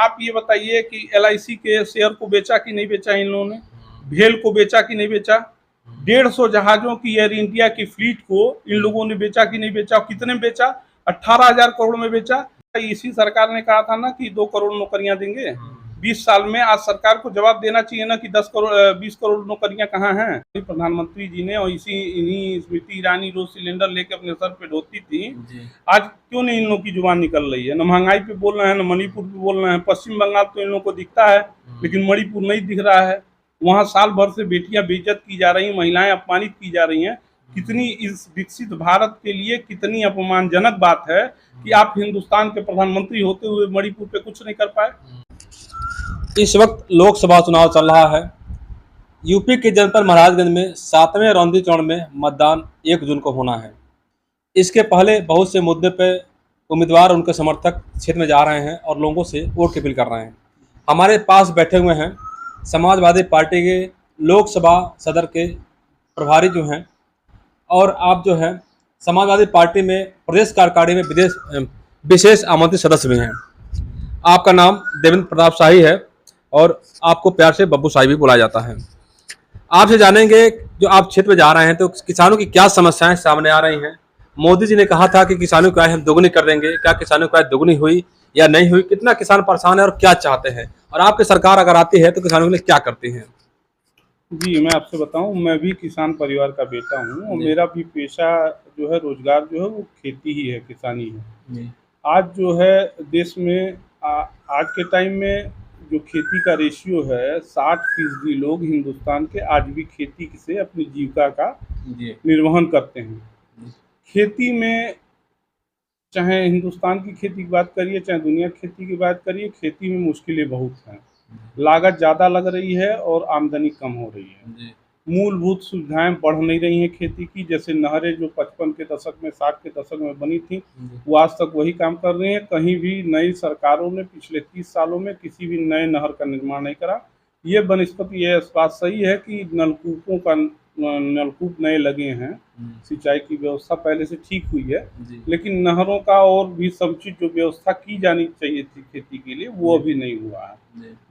आप ये बताइए कि LIC के शेयर को बेचा कि नहीं बेचा इन लोगों ने, भेल को बेचा कि नहीं बेचा, 150 जहाजों की एयर इंडिया की फ्लीट को इन लोगों ने बेचा कि नहीं बेचा, कितने में बेचा, 18,000 करोड़ में बेचा। इसी सरकार ने कहा था ना कि 2 करोड़ नौकरियां देंगे 20 साल में। आज सरकार को जवाब देना चाहिए ना कि 20 करोड़ नौकरियां कहाँ हैं। प्रधानमंत्री जी ने और इन्हीं स्मृति ईरानी रोज सिलेंडर लेके अपने सर पे ढोती थी, आज क्यों नहीं इन लोगों की जुबान निकल रही है? न महंगाई पे बोल रहे हैं, न मणिपुर पे बोल रहे हैं। पश्चिम बंगाल तो इन लोगों को दिखता है, लेकिन मणिपुर नहीं दिख रहा है। वहाँ साल भर से बेटियां बेइज्जत की जा रही, महिलाएं अपमानित की जा रही हैं। कितनी इस विकसित भारत के लिए कितनी अपमानजनक बात है कि आप हिंदुस्तान के प्रधानमंत्री होते हुए मणिपुर पे कुछ नहीं कर पाए। इस वक्त लोकसभा चुनाव चल रहा है। यूपी के जनपद महाराजगंज में 7वें रौंदी चरण में मतदान 1 जून को होना है। इसके पहले बहुत से मुद्दे पर उम्मीदवार और उनके समर्थक क्षेत्र में जा रहे हैं और लोगों से वोट की अपील कर रहे हैं। हमारे पास बैठे हुए हैं समाजवादी पार्टी के लोकसभा सदर के प्रभारी जो हैं, और आप जो है समाजवादी पार्टी में प्रदेश कार्यकारिणी में विशेष आमंत्रित सदस्य भी हैं। आपका नाम देवेंद्र प्रताप शाही है और आपको प्यार से बब्बू शाही भी बुलाया जाता है। आपसे जानेंगे जो आप क्षेत्र में जा रहे हैं तो किसानों की क्या समस्याएं सामने आ रही हैं। मोदी जी ने कहा था कि किसानों की आय हम दोगुनी कर देंगे, क्या किसानों की आय दोगुनी हुई या नहीं हुई? कितना किसान परेशान है और क्या चाहते हैं, और आपकी सरकार अगर आती है तो किसानों के लिए क्या करती है? जी, मैं आपसे बताऊं, मैं भी किसान परिवार का बेटा हूं और मेरा भी पेशा जो है, रोजगार जो है वो खेती ही है, किसानी है। आज जो है देश में आज के टाइम में जो खेती का रेशियो है, 60% लोग हिंदुस्तान के आज भी खेती से अपनी जीविका का निर्वहन करते हैं। खेती में चाहे हिंदुस्तान की खेती की बात करिए, चाहे दुनिया की खेती की बात करिए, खेती में मुश्किलें बहुत हैं। लागत ज़्यादा लग रही है और आमदनी कम हो रही है। मूलभूत सुविधाएं बढ़ नहीं रही हैं खेती की। जैसे नहरें जो 55 के दशक में, 60 के दशक में बनी थी, वो आज तक वही काम कर रही हैं। कहीं भी नई सरकारों ने पिछले 30 सालों में किसी भी नए नहर का निर्माण नहीं करा। ये बनस्पति ये बात सही है कि नलकूप नए लगे हैं, सिंचाई की व्यवस्था पहले से ठीक हुई है, लेकिन नहरों का और भी समुचित जो व्यवस्था की जानी चाहिए थी खेती के लिए, वो अभी नहीं हुआ है।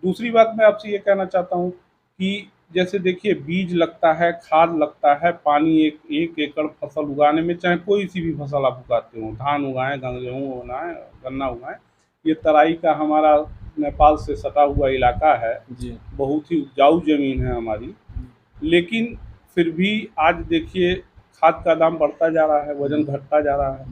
दूसरी बात मैं आपसे ये कहना चाहता हूँ कि जैसे देखिए, बीज लगता है, खाद लगता है, पानी एक एकड़ फसल उगाने में, चाहे कोई सी भी फसल आप उगाते हो, धान उगाएं, गेहूँ उगाएं, गन्ना उगाएं। ये तराई का हमारा नेपाल से सटा हुआ इलाका है, बहुत ही उपजाऊ जमीन है हमारी, लेकिन फिर भी आज देखिए खाद का दाम बढ़ता जा रहा है, वजन घटता जा रहा है।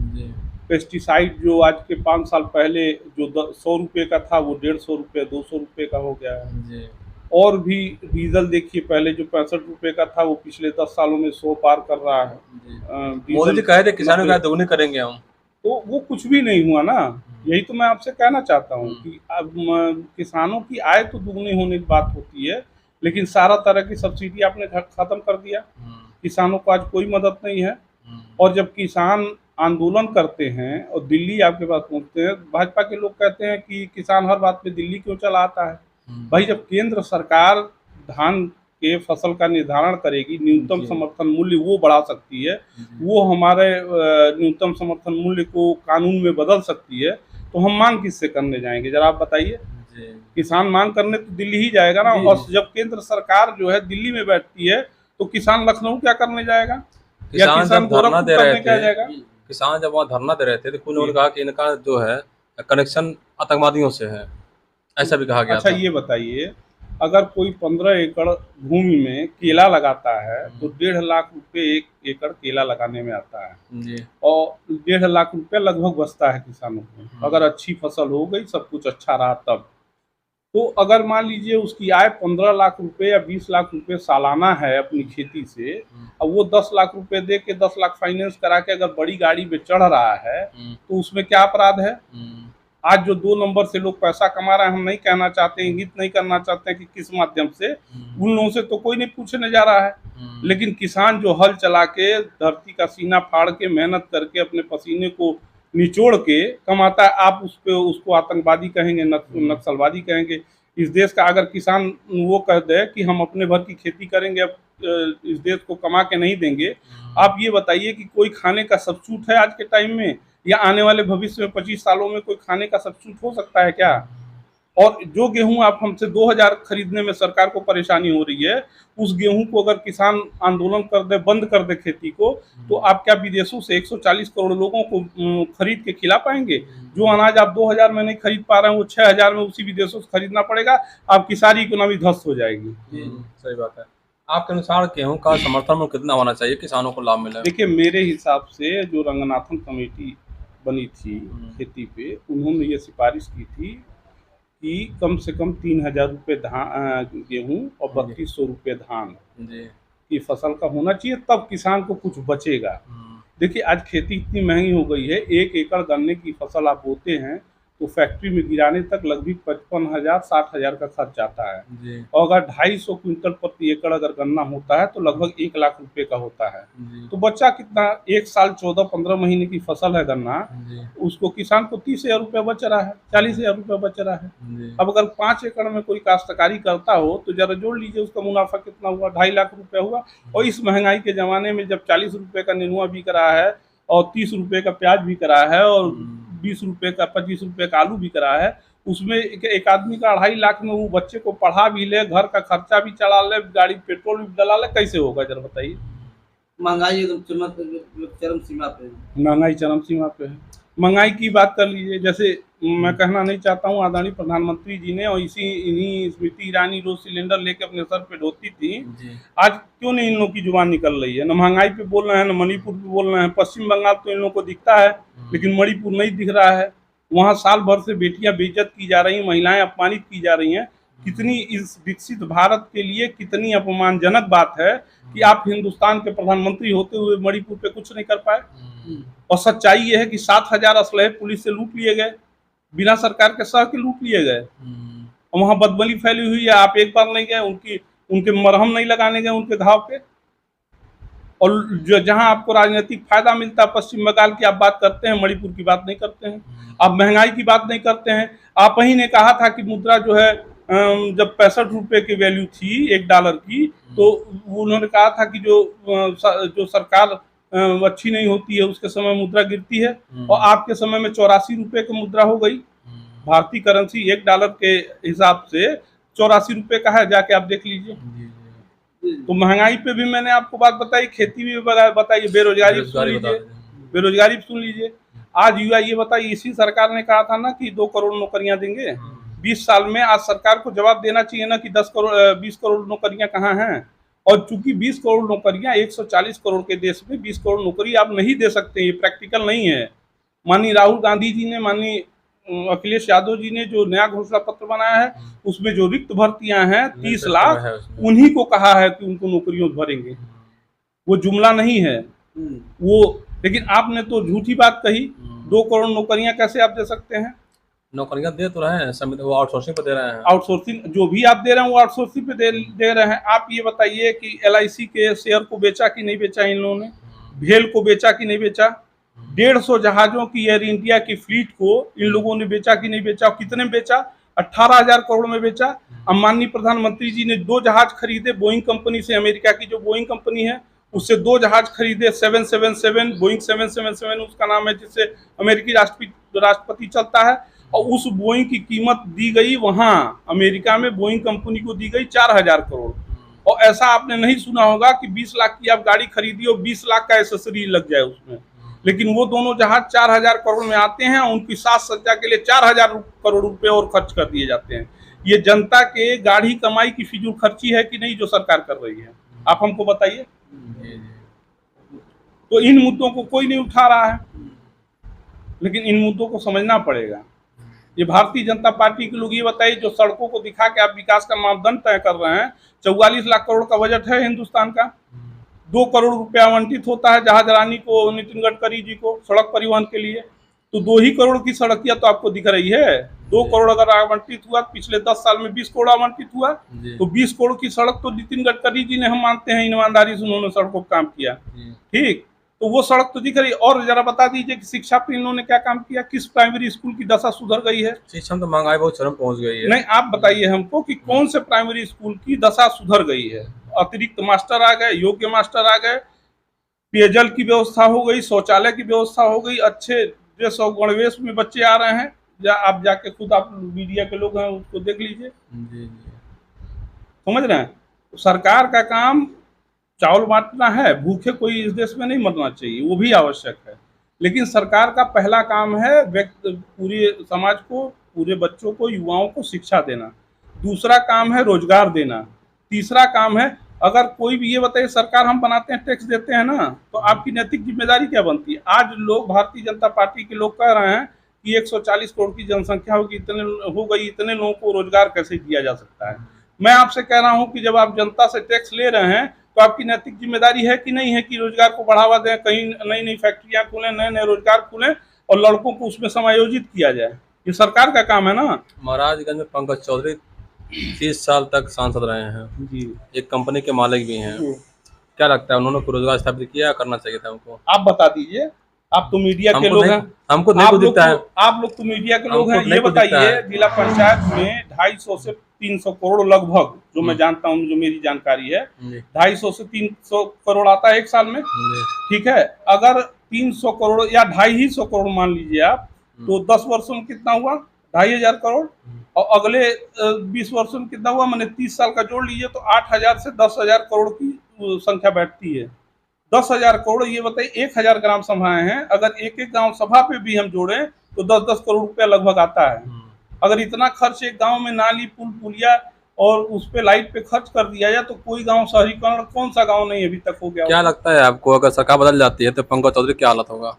पेस्टिसाइड जो आज के 5 साल पहले जो 100 रुपये का था, वो 150 रुपये 200 रुपये का हो गया है। और भी डीजल देखिए, पहले जो 65 रुपये का था, वो पिछले 10 सालों में 100 पार कर रहा है। मोदी जी कहे थे किसानों की आय दोगुनी करेंगे हम, तो वो कुछ भी नहीं हुआ ना। यही तो मैं आपसे कहना चाहता हूँ कि अब किसानों की आय तो दुगनी होने की बात होती है, लेकिन सारा तरह की सब्सिडी आपने खत्म कर दिया। किसानों को आज कोई मदद नहीं है। और जब किसान आंदोलन करते हैं और दिल्ली आपके पास पहुंचते हैं, भाजपा के लोग कहते हैं कि किसान हर बात पे दिल्ली क्यों चला आता है। भाई, जब केंद्र सरकार धान के फसल का निर्धारण करेगी, न्यूनतम समर्थन मूल्य वो बढ़ा सकती है, वो हमारे न्यूनतम समर्थन मूल्य को कानून में बदल सकती है, तो हम मांग किससे करने जाएंगे? जरा आप बताइए। किसान मांग करने तो दिल्ली ही जाएगा ना। और जब केंद्र सरकार जो है दिल्ली में बैठती है, तो किसान लखनऊ क्या करने जाएगा? किसान धरना दे रहे थे, किसान जब वहाँ धरना दे रहे थे तो कुछ लोगों ने कहा कि इनका जो है कनेक्शन आतंकवादियों से है, ऐसा भी कहा गया। अच्छा, ये बताइए, अगर कोई 15 एकड़ भूमि में केला लगाता है तो 1.5 लाख रुपए 1 एकड़ केला लगाने में आता है, और 1.5 लाख रुपए लगभग बचता है किसानों को, अगर अच्छी फसल हो गई, सब कुछ अच्छा रहा तब। तो अगर मान लीजिए उसकी आय 15 लाख रुपए या 20 लाख रुपए सालाना है अपनी खेती से, अब वो 10 लाख रुपए दे के 10 लाख फाइनेंस करा के अगर बड़ी गाड़ी में चढ़ रहा है, तो उसमें क्या अपराध है? आज जो 2 नंबर से लोग पैसा कमा रहे हैं, हम नहीं कहना चाहते, इंगित नहीं करना चाहते कि किस माध्यम से, उन लोगों से तो कोई नहीं पूछने जा रहा है। लेकिन किसान जो हल चला के, धरती का सीना फाड़ के, मेहनत करके, अपने पसीने को निचोड़ के कमाता है, आप उसको आतंकवादी कहेंगे, नक्सलवादी कहेंगे? इस देश का अगर किसान वो कह दे कि हम अपने भर की खेती करेंगे, अब इस देश को कमा के नहीं देंगे, आप ये बताइए कि कोई खाने का सब्स्टिट्यूट है आज के टाइम में, या आने वाले भविष्य में 25 सालों में कोई खाने का सब्स्टिट्यूट हो सकता है क्या? और जो गेहूं आप हमसे 2000 खरीदने में सरकार को परेशानी हो रही है, उस गेहूं को अगर किसान आंदोलन कर दे, बंद कर दे खेती को, तो आप क्या विदेशों से 140 करोड़ लोगों को खरीद के खिला पाएंगे? जो अनाज आप 2000 में नहीं खरीद पा रहे हैं, वो 6000 में उसी विदेशों से खरीदना पड़ेगा। आपकी सारी इकोनॉमी ध्वस्त हो जाएगी। सही बात है। आपके अनुसार गेहूं का समर्थन मूल्य कितना होना चाहिए किसानों को लाभ मिले? देखिए, मेरे हिसाब से जो रंगनाथन कमेटी बनी थी खेती पे, उन्होंने ये सिफारिश की थी कि कम से कम 3000 रुपये गेहूँ और 3200 रुपये धान की फसल का होना चाहिए, तब किसान को कुछ बचेगा। देखिए, आज खेती इतनी महंगी हो गई है, 1 एकड़ गन्ने की फसल आप बोते हैं तो फैक्ट्री में गिराने तक लगभग 55,000 60,000 का खर्च आता है। और अगर 250 क्विंटल प्रति एकड़ अगर गन्ना होता है तो लगभग 1 लाख रुपए का होता है। तो बच्चा कितना, 1 साल 14-15 महीने की फसल है गन्ना, उसको किसान को 30,000 रुपये बच रहा है, 40,000 रुपये बच रहा है। अब अगर 5 एकड़ में कोई काश्तकारी करता हो तो जरा जोड़ लीजिए उसका मुनाफा कितना हुआ, 2.5 लाख रुपया हुआ। और इस महंगाई के ज़माने में जब 40 रुपये का नेनुआ बिक रहा है और 30 रुपये का प्याज बिक रहा है और 20 रुपये का 25 रुपये का आलू बिक रहा है, उसमें एक आदमी का 2.5 लाख में वो बच्चे को पढ़ा भी ले, घर का खर्चा भी चला ले, गाड़ी पेट्रोल भी डला ले, कैसे होगा जरा बताइए? महंगाई एकदम चरम सीमा पे है। महंगाई चरम सीमा पे है। महंगाई की बात कर लीजिए, जैसे मैं कहना नहीं चाहता हूँ, आदरणीय प्रधानमंत्री जी ने और इन्हीं स्मृति ईरानी रोज सिलेंडर लेके अपने सर पे ढोती थी, आज क्यों नहीं इन लोगों की जुबान निकल रही है? न महंगाई पे बोल रहे हैं, न मणिपुर पे बोल रहे हैं। पश्चिम बंगाल तो इन लोगों को दिखता है, लेकिन मणिपुर नहीं दिख रहा है। वहाँ साल भर से बेटियां बेइज्जत की जा रही, महिलाएं अपमानित की जा रही हैं। कितनी इस विकसित भारत के लिए कितनी अपमानजनक बात है कि आप हिंदुस्तान के प्रधानमंत्री होते हुए मणिपुर पे कुछ नहीं कर पाए। और सच्चाई ये है कि 7,000 असलहे पुलिस से लूट लिए गए, बिना सरकार के सह के लूट लिए गए। और वहाँ बदबली फैली हुई है, आप एक बार नहीं गए, उनके मरहम नहीं लगाने गए उनके घाव पे। और जो जहाँ आपको राजनीतिक फायदा मिलता है, पश्चिम बंगाल की आप बात करते हैं, मणिपुर की बात नहीं करते हैं। आप महंगाई की बात नहीं करते हैं। आप ही ने कहा था कि मुद्रा जो है जब 65 रुपये की वैल्यू थी $1 की, तो उन्होंने कहा था कि जो सरकार अच्छी नहीं होती है उसके समय मुद्रा गिरती है। और आपके समय में 84 रुपये की मुद्रा हो गई। भारतीय करेंसी $1 के हिसाब से 84 रुपये का है, जाके आप देख लीजिए। तो महंगाई पे भी मैंने आपको बात बताई, खेती भी बताइए, बेरोजगारी सुन लीजिए, बेरोजगारी सुन लीजिए। आज युवा ये बताइए, इसी सरकार ने कहा था ना कि 2 करोड़ नौकरियां देंगे 20 साल में। आज सरकार को जवाब देना चाहिए ना कि 20 करोड़ नौकरियां कहाँ हैं। और चूंकि 20 करोड़ नौकरियां 140 करोड़ के देश में 20 करोड़ नौकरी आप नहीं दे सकते, ये प्रैक्टिकल नहीं है। माननीय राहुल गांधी जी ने, माननीय अखिलेश यादव जी ने जो नया घोषणा पत्र बनाया है, उसमें जो रिक्त भर्तियां हैं 30 लाख, उन्हीं को कहा है कि उनको नौकरियों भरेंगे। वो जुमला नहीं है वो। लेकिन आपने तो झूठी बात कही। 2 करोड़ नौकरियां कैसे आप दे सकते हैं? नौकरियां दे तो रहे हैं, वो आउटसोर्सिंग पे दे रहे हैं। आउटसोर्सिंग जो भी आप दे रहे हैं वो आउटसोर्सिंग पे दे रहे हैं। आप ये बताइए कि LIC के शेयर को बेचा कि नहीं बेचा इन लोगों ने? भेल को बेचा कि नहीं बेचा? 150 जहाजों की एयर इंडिया की फ्लीट को इन लोगों ने बेचा कि नहीं बेचा? कितने में बेचा? 18,000 करोड़ में बेचा। अब माननीय प्रधानमंत्री जी ने 2 जहाज खरीदे बोइंग कंपनी से, अमेरिका की जो बोइंग कंपनी है उससे 2 जहाज खरीदे, 777 बोइंग 777 उसका नाम है, जिससे अमेरिकी राष्ट्रपति चलता है। और उस बोइंग की कीमत दी गई वहाँ अमेरिका में, बोइंग कंपनी को दी गई 4,000 करोड़। और ऐसा आपने नहीं सुना होगा कि 20 लाख की आप गाड़ी खरीदी और 20 लाख का एसेसरी लग जाए उसमें। लेकिन वो दोनों जहाज 4,000 करोड़ में आते हैं, उनकी साज सज्जा के लिए 4,000 करोड़ रुपए और खर्च कर दिए जाते हैं। ये जनता के गाढ़ी कमाई की फिजूल खर्ची है कि नहीं जो सरकार कर रही है? आप हमको बताइए। तो इन मुद्दों को कोई नहीं उठा रहा है, लेकिन इन मुद्दों को समझना पड़ेगा। ये भारतीय जनता पार्टी के लोग ये बताइए, जो सड़कों को दिखा के आप विकास का मापदंड तय कर रहे हैं, 44 लाख करोड़ का बजट है हिंदुस्तान का, 2 करोड़ रुपया आवंटित होता है जहाज रानी को, नितिन गडकरी जी को सड़क परिवहन के लिए। तो 2 ही करोड़ की सड़कियां तो आपको दिख रही है। 2 करोड़ अगर आवंटित हुआ, पिछले 10 साल में 20 करोड़ आवंटित हुआ, तो 20 करोड़ की सड़क तो नितिन गडकरी जी ने, हम मानते हैं ईमानदारी से उन्होंने सड़कों का काम किया, ठीक, तो वो सड़क तो दिख रही। और जरा बता दीजिए कि शिक्षा पे इन्होंने क्या काम किया? किस प्राइमरी स्कूल की दशा सुधर गई है? शिक्षा में तो महंगाई बहुत चरम पहुंच गई है। नहीं, आप बताइए हमको कि कौन से प्राइमरी स्कूल की दशा सुधर गई है? अतिरिक्त मास्टर आ गए, योग्य मास्टर आ गए, पेयजल की व्यवस्था हो गई, शौचालय की व्यवस्था हो गई, अच्छे ड्रेस और गणवेश में बच्चे आ रहे हैं। आप जाके खुद, आप मीडिया के लोग हैं, उसको देख लीजिए। जी जी। समझ रहे हैं? तो सरकार का काम चावल बांटना है, भूखे कोई इस देश में नहीं मरना चाहिए, वो भी आवश्यक है। लेकिन सरकार का पहला काम है व्यक्ति, पूरे समाज को, पूरे बच्चों को, युवाओं को शिक्षा देना। दूसरा काम है रोजगार देना। तीसरा काम है, अगर कोई भी ये बताइए, सरकार हम बनाते हैं, टैक्स देते हैं ना, तो आपकी नैतिक जिम्मेदारी क्या बनती है? आज लोग, भारतीय जनता पार्टी के लोग कह रहे हैं कि 140 करोड़ की जनसंख्या होगी, इतने हो गई, इतने लोगों को रोजगार कैसे दिया जा सकता है? मैं आपसे कह रहा हूं कि जब आप जनता से टैक्स ले रहे हैं तो आपकी नैतिक जिम्मेदारी है कि नहीं है कि रोजगार को बढ़ावा दें, कहीं नई नई फैक्ट्रियां खुलें, नए नए रोजगार खुलें और लड़कों को उसमें समायोजित किया जाए। ये सरकार का काम है ना। महाराजगंज में पंकज चौधरी 30 साल तक सांसद रहे हैं जी, एक कंपनी के मालिक भी हैं। क्या लगता है उन्होंने रोजगार स्थापित किया, करना चाहिए था उनको? आप बता दीजिए, आप तो मीडिया के लोग हैं, हमको नहीं कुछ दिखता है। आप लोग तो मीडिया के लोग हैं, हमको ये नहीं कुछ दिखता बताइए, है। जिला पंचायत में 250 से 300 करोड़ लगभग, जो मैं जानता हूँ, जो मेरी जानकारी है, 250 से 300 करोड़ आता है एक साल में। ठीक है, अगर 300 करोड़ या 250 करोड़ मान लीजिए आप, तो 10 वर्षों में कितना हुआ? 2500 करोड़। और अगले 20 वर्षों में कितना हुआ? मैंने 30 साल का जोड़ लीजिए तो 8000 से 10,000 करोड़ की संख्या बैठती है। 10,000 करोड़, ये बताइए 1000 ग्राम सभाएं हैं, अगर एक एक गांव सभा पे भी हम जोड़ें तो 10-10 करोड़ रुपया लगभग आता है। अगर इतना खर्च एक गांव में नाली, पुल, पुलिया और उस पे लाइट पे खर्च कर दिया जाए तो कोई गांव शहरीकरण, कौन सा गांव नहीं अभी तक हो गया? क्या लगता है आपको, अगर सरकार बदल जाती है तो पंकज चौधरी क्या हालत होगा?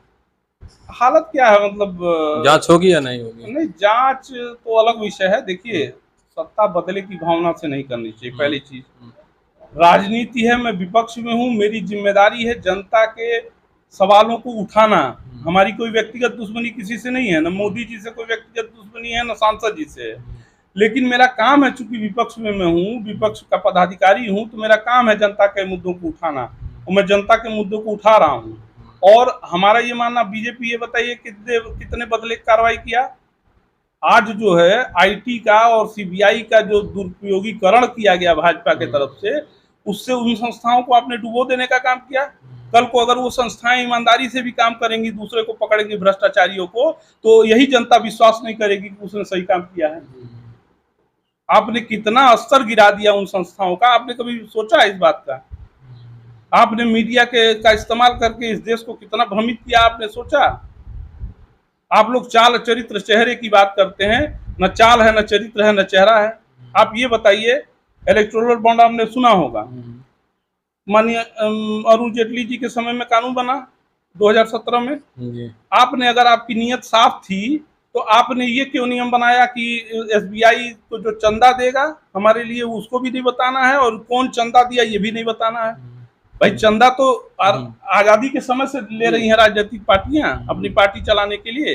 हालत क्या है, मतलब जांच होगी या नहीं होगी? नहीं, जांच तो अलग विषय है। देखिए, सत्ता बदले की भावना से नहीं करनी चाहिए, पहली चीज। राजनीति है, मैं विपक्ष में हूँ, मेरी जिम्मेदारी है जनता के सवालों को उठाना। हमारी कोई व्यक्तिगत दुश्मनी किसी से नहीं है, न मोदी जी से कोई व्यक्तिगत दुश्मनी है, न सांसद जी से है। लेकिन मेरा काम है, चूंकि विपक्ष में मैं हूँ, विपक्ष का पदाधिकारी हूँ, तो मेरा काम है जनता के मुद्दों को उठाना, और मैं जनता के मुद्दों को उठा रहा हूँ। और हमारा ये मानना, बीजेपी, ये बताइए कितने बदले कार्रवाई किया? आज जो है आईटी का और सीबीआई का जो दुरुपयोगीकरण किया गया भाजपा के तरफ से, उससे उन संस्थाओं को आपने डुबो देने का काम किया। कल को अगर वो संस्थाएं ईमानदारी से भी काम करेंगी, दूसरे को पकड़ेंगी, भ्रष्टाचारियों को, तो यही जनता विश्वास नहीं करेगी कि उसने सही काम किया है। आपने कितना स्तर गिरा दिया उन संस्थाओं का, आपने कभी सोचा इस बात का? आपने मीडिया का इस्तेमाल करके इस देश को कितना भ्रमित किया, आपने सोचा? आप लोग चाल, चरित्र, चेहरे की बात करते हैं, न चाल है, न चरित्र है, न चेहरा है। आप ये बताइए, इलेक्टोरल बॉन्ड आपने सुना होगा, माननीय अरुण जेटली जी के समय में कानून बना 2017 में। आपने, अगर आपकी नीयत साफ थी तो आपने ये क्यों नियम बनाया कि एसबीआई को जो चंदा देगा हमारे लिए, उसको भी नहीं बताना है, और कौन चंदा दिया ये भी नहीं बताना है? भाई, चंदा तो आजादी के समय से ले रही हैं राजनीतिक पार्टियां अपनी पार्टी चलाने के लिए,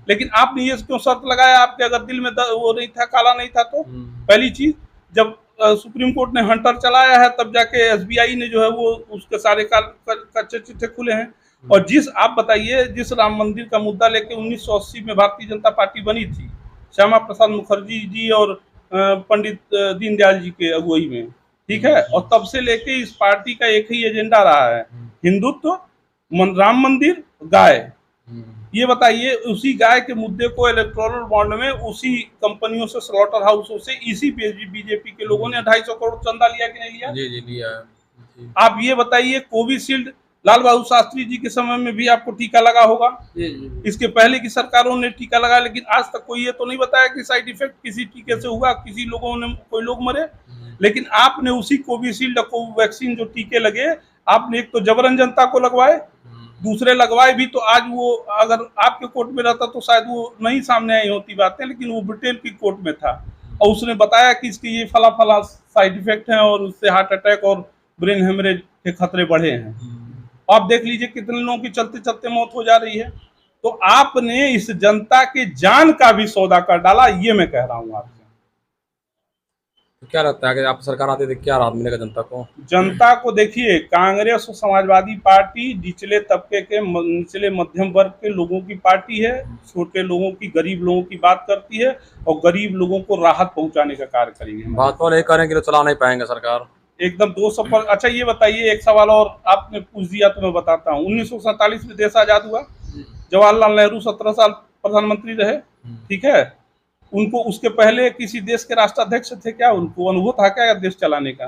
लेकिन आपने ये क्यों शर्त लगाया? आपके अगर दिल में वो नहीं था, काला नहीं था तो? पहली चीज, जब सुप्रीम कोर्ट ने हंटर चलाया है, तब जाके एसबीआई ने जो है वो उसके सारे कच्चे चिट्ठे खुले हैं। और आप बताइए, जिस राम मंदिर का मुद्दा लेके 1980 में भारतीय जनता पार्टी बनी थी, श्यामा प्रसाद मुखर्जी जी और पंडित दीनदयाल जी के अगुवाई में, ठीक है, और तब से लेके इस पार्टी का एक ही एजेंडा रहा है, हिंदुत्व, राम मंदिर, गाय। ये बताइए, उसी गाय के मुद्दे को इलेक्टोरल बॉन्ड में उसी कंपनियों से, स्लॉटर हाउसों से, इसी बीजेपी के लोगों ने 250 करोड़ चंदा लिया कि नहीं लिया? जी जी, लिया। आप ये बताइए, कोविशील्ड लाल बहादुर शास्त्री जी के समय में भी आपको टीका लगा होगा, इसके पहले की सरकारों ने टीका लगाया, लेकिन आज तक कोई ये तो नहीं बताया कि साइड इफेक्ट किसी टीके से हुआ, किसी लोगों ने, कोई लोग मरे। लेकिन आपने उसी कोविशील्ड, कोवैक्सीन जो टीके लगे, आपने एक तो जबरन जनता को लगवाए, दूसरे लगवाए भी तो आज वो, अगर आपके कोर्ट में रहता तो शायद वो नहीं सामने आई होती बातें, लेकिन वो ब्रिटेन की कोर्ट में था और उसने बताया कि इसके ये फला फला साइड इफेक्ट हैं और उससे हार्ट अटैक और ब्रेन हेमरेज के खतरे बढ़े हैं। आप देख लीजिए कितने लोगों की चलते चलते मौत हो जा रही है। तो आपने इस जनता के जान का भी सौदा कर डाला, ये मैं कह रहा हूँ आपसे। तो क्या लगता है कि आप सरकार आते थे क्या राहत मिलेगा जनता को? जनता को देखिए, कांग्रेस और समाजवादी पार्टी निचले तबके के, निचले मध्यम वर्ग के लोगों की पार्टी है, छोटे लोगों की, गरीब लोगों की बात करती है और गरीब लोगों को राहत पहुंचाने का कार्य करेंगे। बात तो नहीं करेंगे तो चला नहीं पाएंगे सरकार, एकदम 200%। अच्छा, ये बताइए, एक सवाल और आपने पूछ दिया तो मैं बताता हूँ। 1947 में देश आजाद हुआ, जवाहरलाल नेहरू 17 साल प्रधानमंत्री रहे, ठीक है, उनको उसके पहले किसी देश के राष्ट्राध्यक्ष थे क्या? उनको अनुभव था क्या देश चलाने का?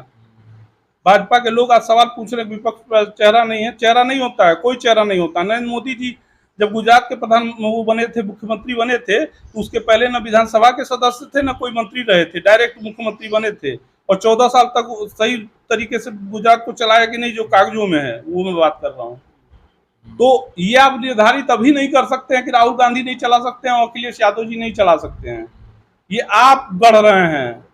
भाजपा के लोग आज सवाल पूछ रहे विपक्ष पर चेहरा नहीं है। चेहरा नहीं होता है, कोई चेहरा नहीं होता। नरेंद्र मोदी जी जब गुजरात के प्रधान वो बने थे, मुख्यमंत्री बने थे, तो उसके पहले न विधानसभा के सदस्य थे, न कोई मंत्री रहे थे, डायरेक्ट मुख्यमंत्री बने थे। और 14 साल तक सही तरीके से गुजरात को चलाया कि नहीं, जो कागजों में है वो मैं बात कर रहा हूँ। तो ये आप निर्धारित अभी नहीं कर सकते हैं कि राहुल गांधी नहीं चला सकते हैं और अखिलेश यादव जी नहीं चला सकते हैं। ये आप गढ़ रहे हैं,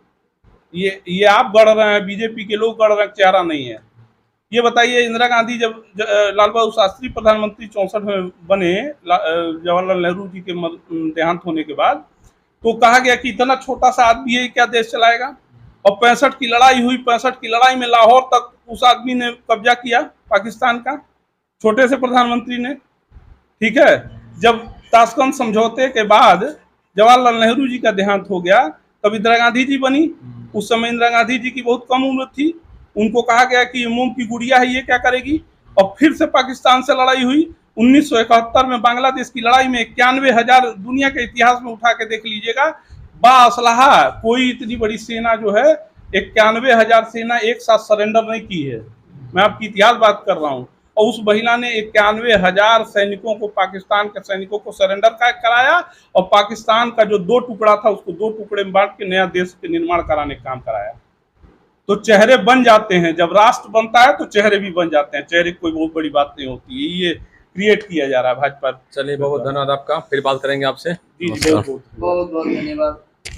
ये आप गढ़ रहे हैं, बीजेपी के लोग गढ़ रहे हैं, चेहरा नहीं है। ये बताइए, इंदिरा गांधी जब लाल बहादुर शास्त्री प्रधानमंत्री 64 में बने, जवाहरलाल नेहरू जी के देहांत होने के बाद, तो कहा गया कि इतना छोटा सा आदमी है, क्या देश चलाएगा। और 65 की लड़ाई हुई, 65 की लड़ाई में लाहौर तक उस आदमी ने कब्जा किया पाकिस्तान का, छोटे से प्रधानमंत्री ने। ठीक है, जब ताशकंद समझौते के बाद जवाहरलाल नेहरू जी का देहांत हो गया, तब इंदिरा गांधी जी बनी। उस समय इंदिरा गांधी जी की बहुत कम उम्र थी, उनको कहा गया कि ये मोम की गुड़िया है, ये क्या करेगी। और फिर से पाकिस्तान से लड़ाई हुई 1971 में, बांग्लादेश की लड़ाई में 91,000, दुनिया के इतिहास में उठा के देख लीजिएगा, बाअसलहा कोई इतनी बड़ी सेना जो है, 91,000 सेना एक साथ सरेंडर नहीं की है। मैं आपकी इतिहास बात कर रहा हूँ। और उस महिला ने 91,000 सैनिकों को, पाकिस्तान के सैनिकों को सरेंडर कराया, और पाकिस्तान का जो 2 टुकड़ा था उसको 2 टुकड़े में बांट के नया देश के निर्माण कराने का काम कराया। तो चेहरे बन जाते हैं, जब राष्ट्र बनता है तो चेहरे भी बन जाते हैं। चेहरे कोई बहुत बड़ी बात नहीं होती है, ये क्रिएट किया जा रहा है भाजपा। चलिए, बहुत बहुत धन्यवाद आपका, फिर बात करेंगे आपसे। जी, बहुत बहुत बहुत धन्यवाद।